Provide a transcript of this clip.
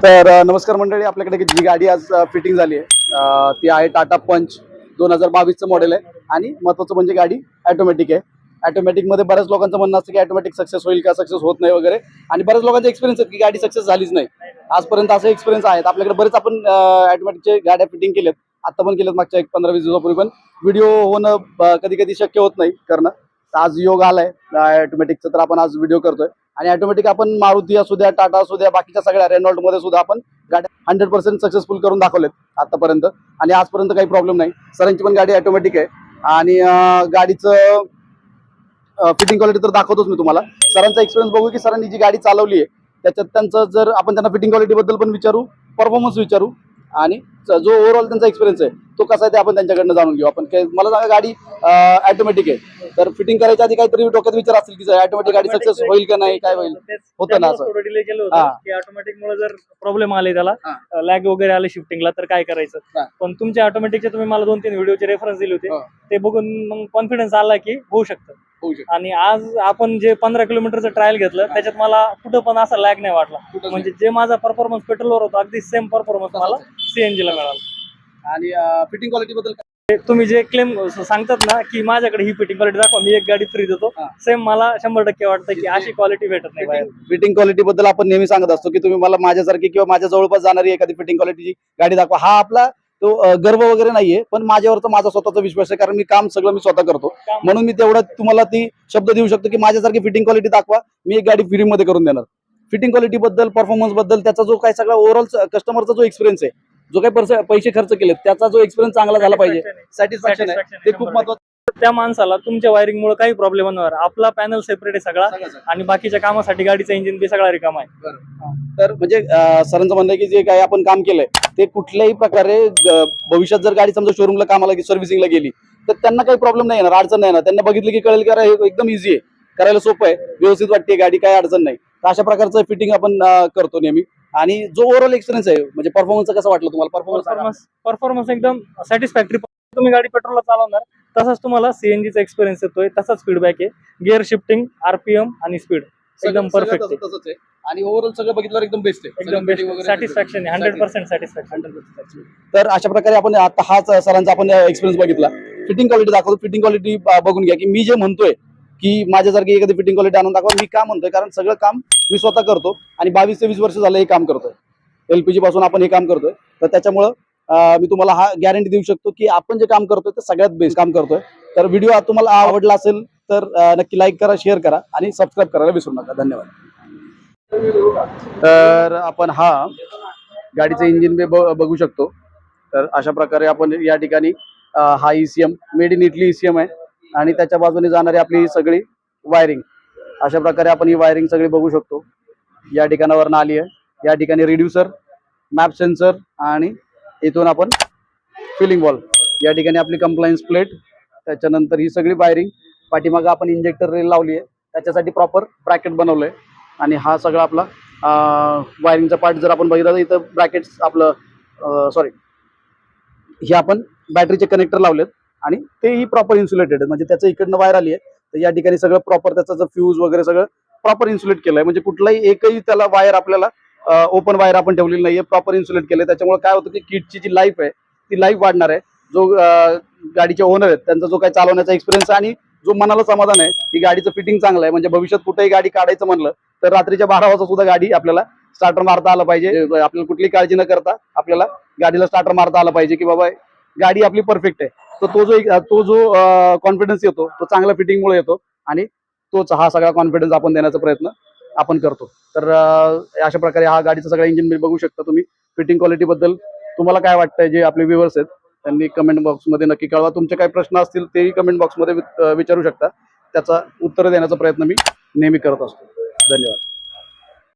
तर नमस्कार मंडळी, आपल्याकडे जी गाडी आज फिटिंग झाली आहे ती आहे टाटा पंच 2022चं मॉडेल आहे. आणि महत्त्वाचं म्हणजे गाडी ऑटोमॅटिक आहे. ऑटोमॅटिकमध्ये बऱ्याच लोकांचं म्हणणं असतं की ऑटोमॅटिक सक्सेस होईल का, सक्सेस होत नाही वगैरे. आणि बऱ्याच लोकांचा एक्सपिरियन्स आहे की गाडी सक्सेस झालीच नाही. आजपर्यंत असे एक्सपिरियन्स आहेत आपल्याकडे. बरेच आपण ऑटोमॅटिकचे गाड्या फिटिंग केल्यात, आता पण केलेत मागच्या 15-20 दिवसापूर्वी. पण व्हिडिओ होणं कधी कधी शक्य होत नाही करणं. आज योग आलाय ऑटोमॅटिकचा, तर आपण आज व्हिडिओ करतोय. आणि ऑटोमॅटिक आपण मारुती असू द्या, टाटा असू द्या, बाकीच्या सगळ्या रेनॉल्ट मध्ये सुद्धा आपण गाड्या 100% सक्सेसफुल करून दाखवलेत आतापर्यंत. आणि आजपर्यंत काही प्रॉब्लेम नाही. सरांची पण गाडी ऑटोमॅटिक आहे. आणि गाडीचं फिटिंग क्वालिटी तर दाखवतोच मी तुम्हाला. सरांचा एक्सपिरियन्स बघू की सरांनी जी गाडी चालवली आहे त्याच्यात त्यांचं, जर आपण त्यांना फिटिंग क्वालिटी बद्दल पण विचारू, परफॉर्मन्स विचारू, आणि जो ओव्हरऑल त्यांचा एक्सपिरियन्स आहे तो कसा आहे ते आपण त्यांच्याकडनं जाणून घेऊ. आपण मला सांगा, गाडी ऑटोमॅटिक आहे तर फिटिंग करायच्या आधी काहीतरी डोक्यात विचार असतील की ऑटोमॅटिक गाडी सक्सेस होईल का नाही, काय होईल. होतं ना असं. थोडं डिले केलं होतं की ऑटोमॅटिक मुळे जर प्रॉब्लेम आले, त्याला लॅग वगैरे आले शिफ्टिंगला, तर काय करायचं. पण तुमच्या ऑटोमॅटिकचे तुम्ही मला 2-3 व्हिडिओचे रेफरन्स दिले होते, ते बघून मग कॉन्फिडन्स आला की होऊ शकतं. आणि आज आपण जे 15 किलोमीटरचं ट्रायल घेतलं त्याच्यात मला कुठं पण असा लॅग नाही वाटला. म्हणजे जे माझा परफॉर्मन्स पेट्रोलवर होता अगदी सेम परफॉर्मन्स मला सीएनजी ला मिळाला. आणि फिटिंग क्वालिटी बद्दल तुम्ही जे क्लेम सांगतात ना की माझ्याकडे ही फिटिंग क्वालिटी दाखवा, मी एक गाडी फ्री देतो, सेम मला 100% वाटतं की अशी क्वालिटी भेटत नाही बाहेर. फिटिंग क्वालिटी बद्दल आपण नेहमी सांगत असतो की तुम्ही मला माझ्यासारखी किंवा माझ्या जवळपास जाणारी एखादी फिटिंग क्वालिटीची गाडी दाखवा. हा आपला तो गर्व वगैरे नाहीये, पण माझ्यावरचा माझा स्वतःचा विश्वास आहे. कारण मी काम सगळं मी स्वतः करतो, म्हणून मी तेवढं तुम्हाला ती शब्द देऊ शकतो की माझ्यासारखी फिटिंग क्वालिटी दाखवा, मी एक गाडी फ्री मध्ये करून देणार. फिटिंग क्वालिटी बद्दल, परफॉर्मन्स बद्दल, त्याचा जो काय सगळा ओव्हरऑल कस्टमरचा जो एक्सपिरियन्स आहे, जो काही पैसे खर्च केले त्याचा जो एक्सपिरियन्स चांगला झाला पाहिजे, सॅटिस्फॅक्शन आहे, ते खूप महत्त्वाचं. त्या माणसाला तुमच्या वायरिंग मुळे काही प्रॉब्लेम होणार. आपला पॅनल सेपरेट आहे सगळा, आणि बाकीच्या कामासाठी गाडीचं इंजिन बी सगळा रिकामा आहे. तर म्हणजे सरांचं म्हणणं आहे की जे काही आपण काम केलंय ते कुठल्याही प्रकारे भविष्यात जर गाडी समजा शोरूमला कामाला सर्व्हिसिंगला गेली तर त्यांना काही प्रॉब्लेम नाही येणार, अडचण नाही येणार. त्यांना बघितलं की कळेल की एकदम इझी आहे, करायला सोपं आहे, व्यवस्थित वाटते गाडी, काही अडचण नाही. तर अशा प्रकारचं फिटिंग आपण करतो नेहमी. आणि जो ओव्हरऑल एक्सपिरियन्स आहे, म्हणजे परफॉर्मन्स कसं वाटलं तुम्हाला? परफॉर्मन्स एकदम सॅटिस्फॅक्टरी. तुम्ही गाडी पेट्रोलला चालवणार तसाच तुम्हाला सीएनजीचा एक्सपिरियन्स येतोय, तसाच फीडबॅक आहे. गिअर शिफ्टिंग, आरपीएम आणि स्पीड एकदम परफेक्ट आहे. आणि ओव्हरऑल सगळं बघितलं एकदम बेस्ट आहे, एकदम बेस्ट सॅटिस्फॅक्शन आहे, 100% सॅटिस्फॅक्शन. तर अशा प्रकारे आपण आता हाच सरांचा आपण एक्सपिरियन्स बघितला. फिटिंग क्वालिटी दाखवतो. फिटिंग क्वालिटी बघून घ्या की मी जे म्हणतोय की माझ्यासारखी एखादी फिटिंग क्वालिटी आणून दाखवा. मी का म्हणतोय, कारण सगळं काम मी स्वतः करतो आणि 22 ते 20 वर्ष झालं हे काम करतोय. एलपीजी पासून आपण हे काम करतोय. तर त्याच्यामुळं मी तुम्हाला हा गॅरंटी देऊ शकतो की आपण जे काम करतोय ते सगळ्यात बेस्ट काम करतोय. तर व्हिडिओ तुम्हाला आवडला असेल तर नक्की लाईक करा, शेअर करा आणि सबस्क्राईब करायला विसरू नका. धन्यवाद. तर आपण हा गाडीचं इंजिन बघू शकतो. तर अशा प्रकारे आपण या ठिकाणी हा ECM made in Italy ECM आहे. आणि त्याच्या बाजूने जाणारी आपली सगळी वायरिंग, अशा प्रकारे आपण ही वायरिंग सगळी बघू शकतो. या ठिकाणावरून आली आहे. या ठिकाणी रिड्युसर, मॅप सेन्सर, आणि इथून आपण फिलिंग वॉल, या ठिकाणी आपली कंप्लायन्स प्लेट, त्याच्यानंतर ही सगळी वायरिंग. पाठीमागं आपण इंजेक्टर रेल लावली आहे, त्याच्यासाठी प्रॉपर ब्रॅकेट बनवलंय. आणि हा सगळा आपला वायरिंगचा पार्ट जर आपण बघितला तर इथं ब्रॅकेट्स आपलं सॉरी हे आपण बॅटरीचे कनेक्टर लावलेत आणि तेही प्रॉपर इन्सुलेटेड आहे. म्हणजे त्याचं इकडनं वायर आली आहे, तर या ठिकाणी सगळं प्रॉपर त्याचं जर फ्यूज वगैरे सगळं प्रॉपर इन्सुलेट केलंय. म्हणजे कुठलाही एकही त्याला वायर आपल्याला ओपन वायर आपण ठेवलेली नाहीये, प्रॉपर इन्सुलेट केलंय. त्याच्यामुळे काय होतं की किटची जी लाईफ आहे ती लाईफ वाढणार आहे. जो गाडीचे ओनर आहेत त्यांचा जो काही चालवण्याचा एक्सपिरियन्स आणि जो मनाला समाधान आहे की गाडीचं फिटिंग चांगलं आहे. म्हणजे भविष्यात कुठेही गाडी काढायचं म्हणलं तर रात्रीच्या 12 वाजता सुद्धा गाडी आपल्याला स्टार्टर मारता आलं पाहिजे. आपल्याला कुठली काळजी न करता आपल्याला गाडीला स्टार्टर मारता आलं पाहिजे की बाबा गाडी आपली परफेक्ट आहे. तर तो जो कॉन्फिडन्स येतो तो चांगल्या फिटिंगमुळे येतो. आणि तोच हा सगळा कॉन्फिडन्स आपण देण्याचा प्रयत्न आपण करतो. तर अशा प्रकारे हा गाडीचा सगळा इंजिन बघू शकता तुम्ही. फिटिंग क्वालिटी बद्दल तुम्हाला काय वाटतंय, जे आपले व्ह्युअर्स आहेत त्यांनी कमेंट बॉक्समध्ये नक्की कळवा. तुमचे काही प्रश्न असतील तेही कमेंट बॉक्समध्ये विचारू शकता. त्याचा उत्तर देण्याचा प्रयत्न मी नेहमी करत असतो. धन्यवाद.